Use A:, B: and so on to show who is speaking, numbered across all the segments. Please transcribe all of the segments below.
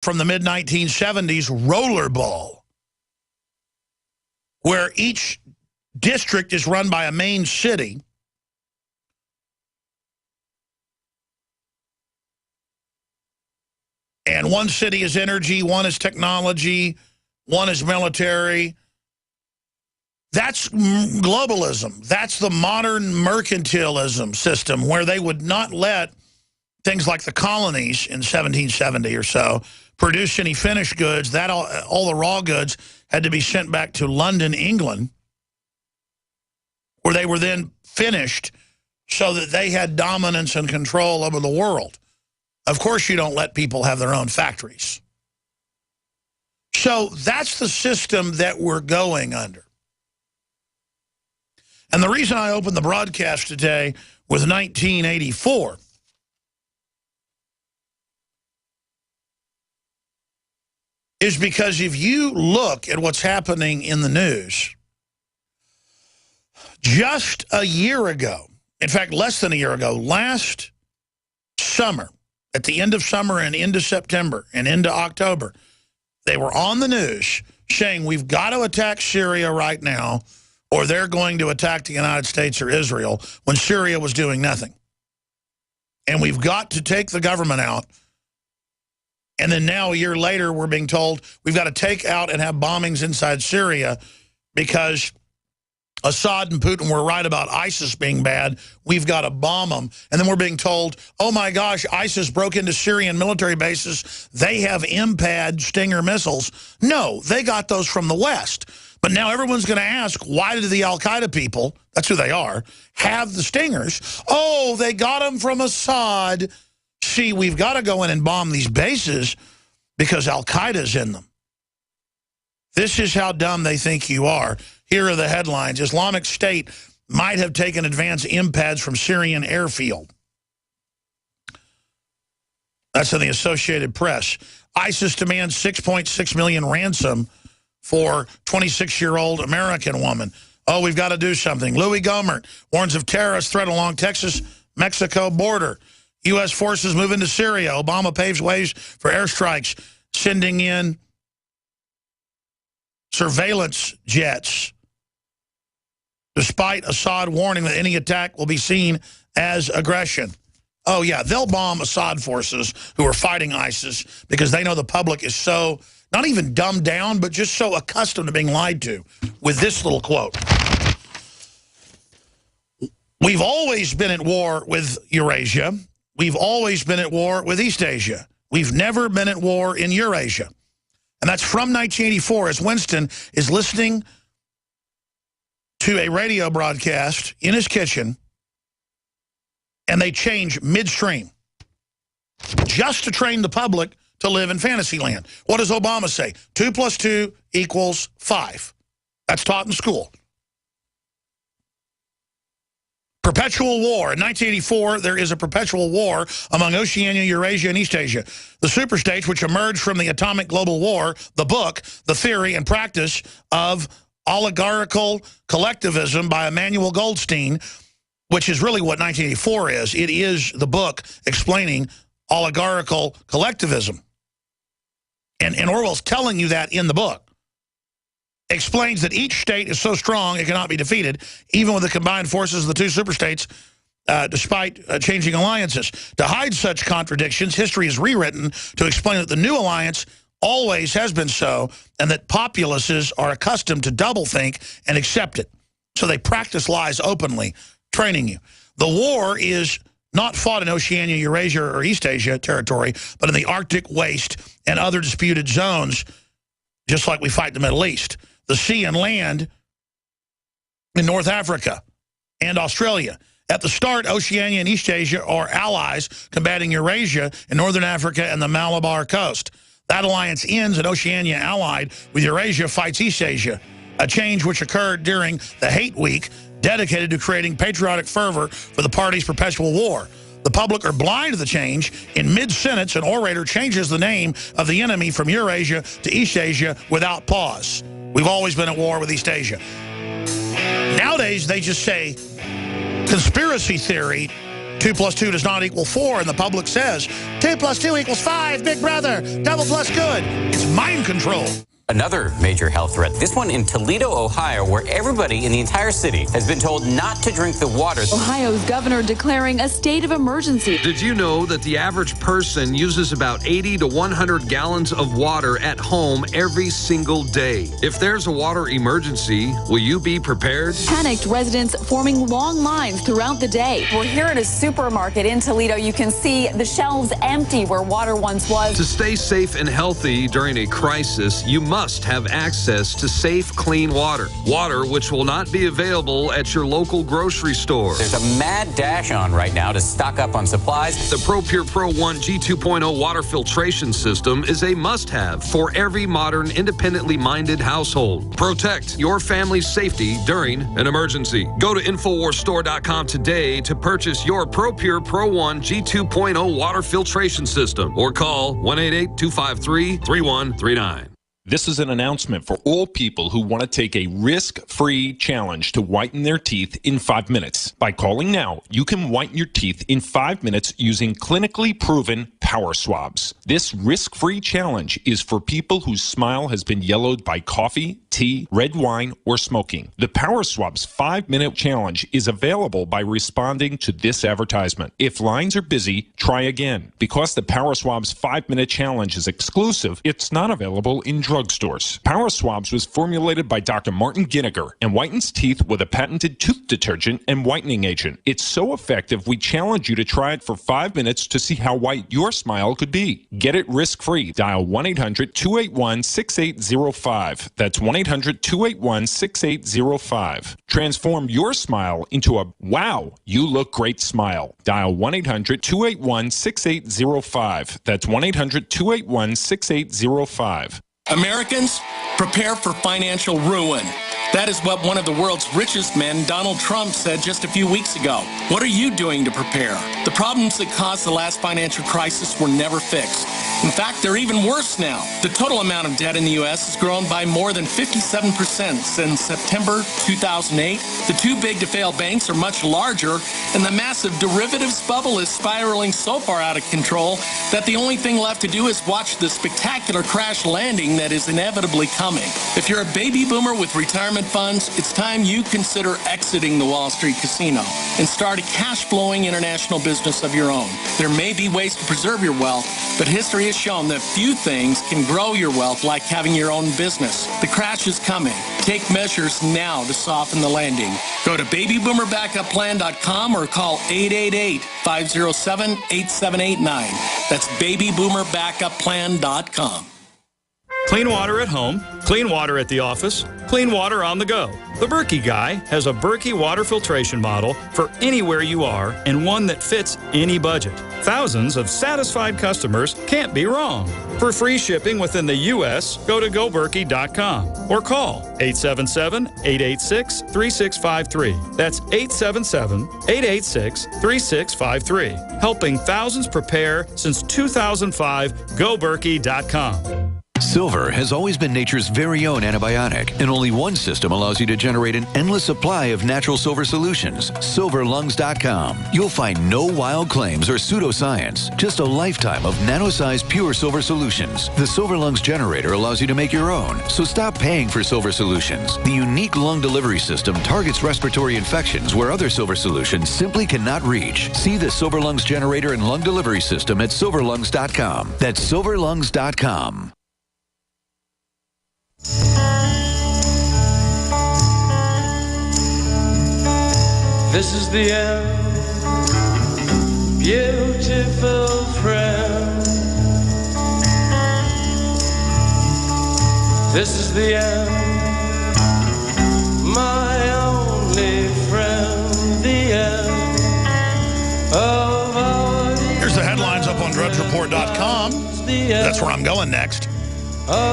A: from the mid-1970s rollerball, where each district is run by a main city. And one city is energy, one is technology, one is military. That's globalism. That's the modern mercantilism system where they would not let things like the colonies in 1770 or so produce any finished goods. That all the raw goods had to be sent back to London, England, where they were then finished so that they had dominance and control over the world. Of course, you don't let people have their own factories. So that's the system that we're going under. And the reason I opened the broadcast today with 1984 is because if you look at what's happening in the news, just a year ago, in fact, less than a year ago, last summer, at the end of summer and into September and into October, they were on the news saying we've got to attack Syria right now or they're going to attack the United States or Israel when Syria was doing nothing. And we've got to take the government out. And then now, a year later, we're being told we've got to take out and have bombings inside Syria because Assad and Putin were right about ISIS being bad. We've got to bomb them. And then we're being told, oh, my gosh, ISIS broke into Syrian military bases. They have MPAD Stinger missiles. No, they got those from the West. But now everyone's going to ask, why did the al-Qaeda people, that's who they are, have the Stingers? Oh, they got them from Assad. See, we've got to go in and bomb these bases because al-Qaeda's in them. This is how dumb they think you are. Here are the headlines. Islamic State might have taken advanced MPADs from Syrian airfield. That's in the Associated Press. ISIS demands $6.6 million ransom for 26-year-old American woman. Oh, we've got to do something. Louis Gohmert warns of terrorist threat along Texas-Mexico border. U.S. forces move into Syria. Obama paves ways for airstrikes, sending in surveillance jets, despite Assad warning that any attack will be seen as aggression. Oh, yeah, they'll bomb Assad forces who are fighting ISIS because they know the public is so, not even dumbed down, but just so accustomed to being lied to with this little quote. We've always been at war with Eurasia. We've always been at war with East Asia. We've never been at war in Eurasia. And that's from 1984 as Winston is listening to a radio broadcast in his kitchen and they change midstream just to train the public to live in fantasy land. What does Obama say? 2 + 2 = 5. That's taught in school. Perpetual war. In 1984, there is a perpetual war among Oceania, Eurasia, and East Asia. The superstates, which emerged from the atomic global war, the book, the theory and practice of oligarchical collectivism by Emmanuel Goldstein, which is really what 1984 is. It is the book explaining oligarchical collectivism. And Orwell's telling you that in the book. Explains that each state is so strong it cannot be defeated, even with the combined forces of the two superstates, despite changing alliances. To hide such contradictions, history is rewritten to explain that the new alliance always has been so, and that populaces are accustomed to doublethink and accept it. So they practice lies openly, training you. The war is not fought in Oceania, Eurasia, or East Asia territory, but in the Arctic waste and other disputed zones, just like we fight in the Middle East. The sea and land in North Africa and Australia. At the start, Oceania and East Asia are allies combating Eurasia in Northern Africa and the Malabar coast. That alliance ends and Oceania, allied with Eurasia, fights East Asia, a change which occurred during the Hate Week, dedicated to creating patriotic fervor for the party's perpetual war. The public are blind to the change. In mid-sentence, an orator changes the name of the enemy from Eurasia to East Asia without pause. We've always been at war with East Asia. Nowadays, they just say conspiracy theory 2 plus 2 does not equal 4, and the public says 2 plus 2 equals 5, big brother, double plus good. It's mind control.
B: Another major health threat, this one in Toledo, Ohio, where everybody in the entire city has been told not to drink the water.
C: Ohio's governor declaring a state of emergency.
D: Did you know that the average person uses about 80 to 100 gallons of water at home every single day? If there's a water emergency, will you be prepared?
C: Panicked residents forming long lines throughout the day.
E: We're here at a supermarket in Toledo. You can see the shelves empty where water once was.
D: To stay safe and healthy during a crisis, you must have access to safe, clean water. Water which will not be available at your local grocery store.
B: There's a mad dash on right now to stock up on supplies.
D: The ProPure Pro 1 G2.0 water filtration system is a must-have for every modern, independently minded household. Protect your family's safety during an emergency. Go to InfoWarsStore.com today to purchase your ProPure Pro 1 G2.0 water filtration system or call 1-888-253-3139.
F: This is an announcement for all people who want to take a risk-free challenge to whiten their teeth in 5 minutes. By calling now, you can whiten your teeth in 5 minutes using clinically proven power swabs. This risk-free challenge is for people whose smile has been yellowed by coffee, tea, red wine, or smoking. The Power Swabs 5-minute challenge is available by responding to this advertisement. If lines are busy, try again. Because the Power Swabs 5-minute challenge is exclusive, it's not available in drugstores. Power Swabs was formulated by Dr. Martin Ginniger and whitens teeth with a patented tooth detergent and whitening agent. It's so effective, we challenge you to try it for 5 minutes to see how white your smile could be. Get it risk-free. Dial 1-800-281-6805. That's 1-800-281-6805. Transform your smile into a wow, you look great smile. Dial 1-800-281-6805. That's 1-800-281-6805.
G: Americans, prepare for financial ruin. That is what one of the world's richest men, Donald Trump, said just a few weeks ago. What are you doing to prepare? The problems that caused the last financial crisis were never fixed. In fact, they're even worse now. The total amount of debt in the U.S. has grown by more than 57% since September 2008. The too big to fail banks are much larger, and the massive derivatives bubble is spiraling so far out of control that the only thing left to do is watch the spectacular crash landing that is inevitably coming. If you're a baby boomer with retirement funds, it's time you consider exiting the Wall Street casino and start a cash-flowing international business of your own. There may be ways to preserve your wealth, but history has shown that few things can grow your wealth like having your own business. The crash is coming. Take measures now to soften the landing. Go to babyboomerBackupPlan.com or call 888-507-8789. That's babyboomerbackupplan.com.
H: Clean water at home, clean water at the office, clean water on the go. The Berkey Guy has a Berkey water filtration model for anywhere you are and one that fits any budget. Thousands of satisfied customers can't be wrong. For free shipping within the U.S., go to goberkey.com or call 877-886-3653. That's 877-886-3653. Helping thousands prepare since 2005, goberkey.com.
I: Silver has always been nature's very own antibiotic, and only one system allows you to generate an endless supply of natural silver solutions. SilverLungs.com. You'll find no wild claims or pseudoscience, just a lifetime of nano-sized pure silver solutions. The Silver Lungs generator allows you to make your own, so stop paying for silver solutions. The unique lung delivery system targets respiratory infections where other silver solutions simply cannot reach. See the Silver Lungs generator and lung delivery system at SilverLungs.com. That's SilverLungs.com.
J: This is the end, beautiful friend. This is the end, my only friend, the end of all.
A: Here's the headlines up on DrudgeReport.com. That's where I'm going next.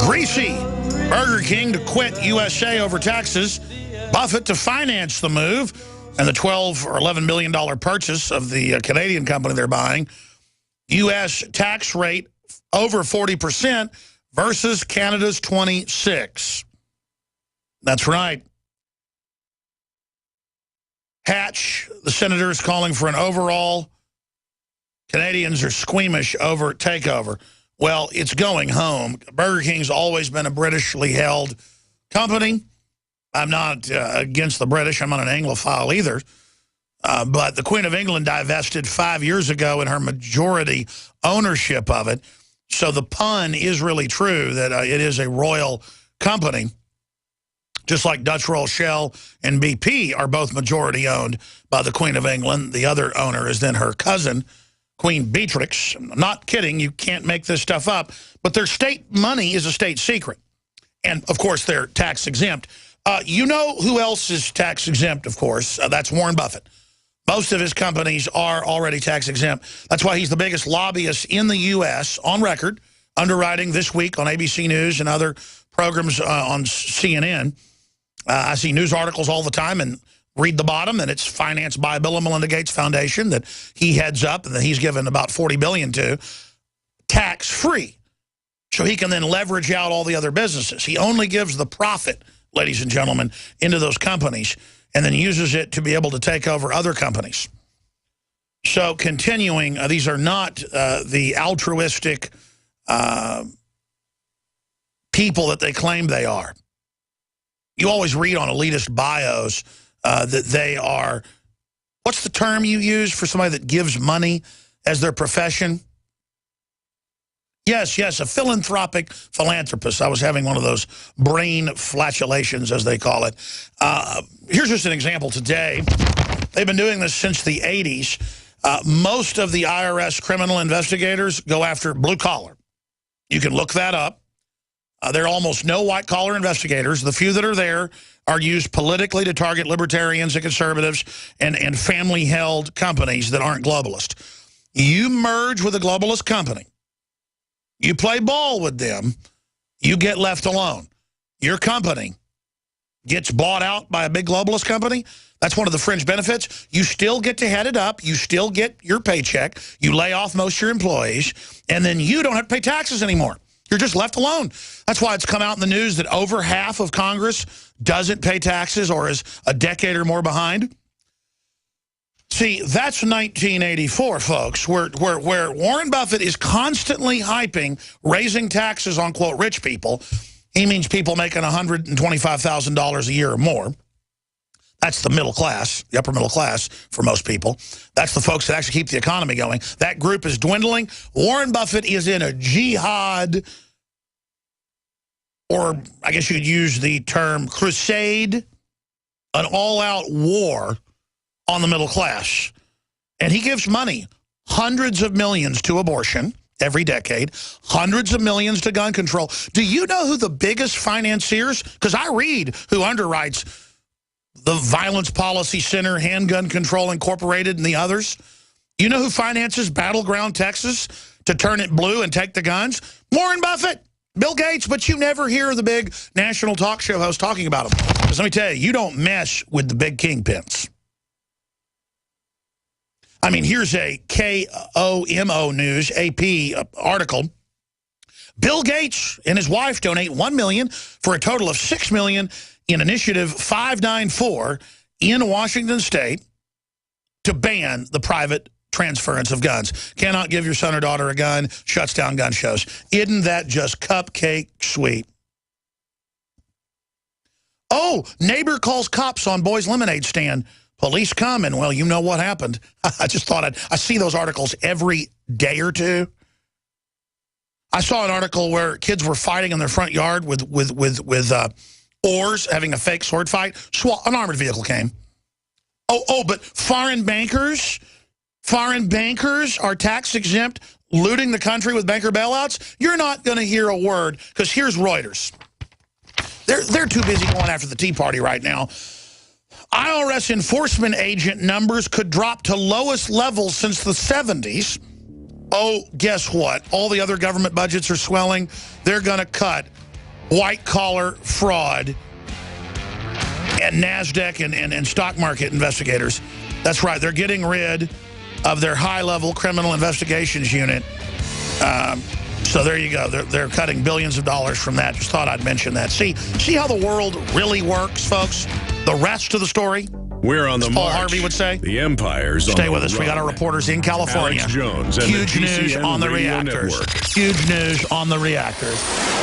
A: Greasy. Burger King to quit USA over taxes. Buffett to finance the move. And the $12 or $11 million purchase of the Canadian company they're buying. U.S. tax rate over 40% versus Canada's 26%. That's right. Hatch, the senator, is calling for an overall Canadians are squeamish over takeover. Well, it's going home. Burger King's always been a Britishly held company. I'm not against the British. I'm not an Anglophile either. But the Queen of England divested 5 years ago in her majority ownership of it. So the pun is really true that it is a royal company. Just like Dutch Royal Shell and BP are both majority owned by the Queen of England. The other owner is then her cousin, Queen Beatrix. I'm not kidding. You can't make this stuff up. But their state money is a state secret. And, of course, they're tax exempt. You know who else is tax exempt, of course? That's Warren Buffett. Most of his companies are already tax exempt. That's why he's the biggest lobbyist in the U.S. on record, underwriting this week on ABC News and other programs on CNN. I see news articles all the time and read the bottom, and it's financed by Bill and Melinda Gates Foundation that he heads up and that he's given about $40 billion to, tax-free. So he can then leverage out all the other businesses. He only gives the profit, ladies and gentlemen, into those companies and then uses it to be able to take over other companies. So continuing, these are not the altruistic people that they claim they are. You always read on elitist bios that they are, what's the term you use for somebody that gives money as their profession? Yes, a philanthropic philanthropist. I was having one of those brain flatulations, as they call it. Here's just an example today. They've been doing this since the 80s. Most of the IRS criminal investigators go after blue collar. You can look that up. There are almost no white-collar investigators. The few that are there are used politically to target libertarians and conservatives and family-held companies that aren't globalist. You merge with a globalist company. You play ball with them. You get left alone. Your company gets bought out by a big globalist company. That's one of the fringe benefits. You still get to head it up. You still get your paycheck. You lay off most of your employees. And then you don't have to pay taxes anymore. You're just left alone. That's why it's come out in the news that over half of Congress doesn't pay taxes or is a decade or more behind. See, that's 1984, folks, where Warren Buffett is constantly hyping raising taxes on, quote, rich people. He means people making $125,000 a year or more. That's the middle class, the upper middle class for most people. That's the folks that actually keep the economy going. That group is dwindling. Warren Buffett is in a jihad, or I guess you could use the term crusade, an all-out war on the middle class. And he gives money, hundreds of millions to abortion every decade, hundreds of millions to gun control. Do you know who the biggest financiers, because I read who underwrites the Violence Policy Center, Handgun Control Incorporated, and the others. You know who finances Battleground Texas to turn it blue and take the guns? Warren Buffett, Bill Gates, but you never hear the big national talk show host talking about them. Because let me tell you, you don't mess with the big kingpins. I mean, here's a KOMO News, AP article. Bill Gates and his wife donate $1 million for a total of $6 million in Initiative 594 in Washington State to ban the private transference of guns. Cannot give your son or daughter a gun, shuts down gun shows. Isn't that just cupcake sweet? Oh, neighbor calls cops on boy's lemonade stand. Police come, and, well, you know what happened. I just thought I see those articles every day or two. I saw an article where kids were fighting in their front yard with oars, having a fake sword fight. An armored vehicle came. But foreign bankers are tax exempt, looting the country with banker bailouts. You're not going to hear a word, because here's Reuters. They're too busy going after the Tea Party right now. IRS enforcement agent numbers could drop to lowest levels since the 70s. Oh, guess what? All the other government budgets are swelling. They're going to cut white-collar fraud and NASDAQ and stock market investigators. That's right. They're getting rid of their high-level criminal investigations unit. So there you go. They're cutting billions of dollars from that. Just thought I'd mention that. See how the world really works, folks? The rest of the story?
K: We're on the
A: Paul
K: march.
A: Harvey would say.
K: The Empire's on
A: Stay
K: the
A: with us. We got our
K: run.
A: reporters in California.
K: Alex Jones and
A: Huge
K: the
A: news
K: GCN
A: on the
K: Radio
A: reactors.
K: Network.
A: Huge news on the reactors.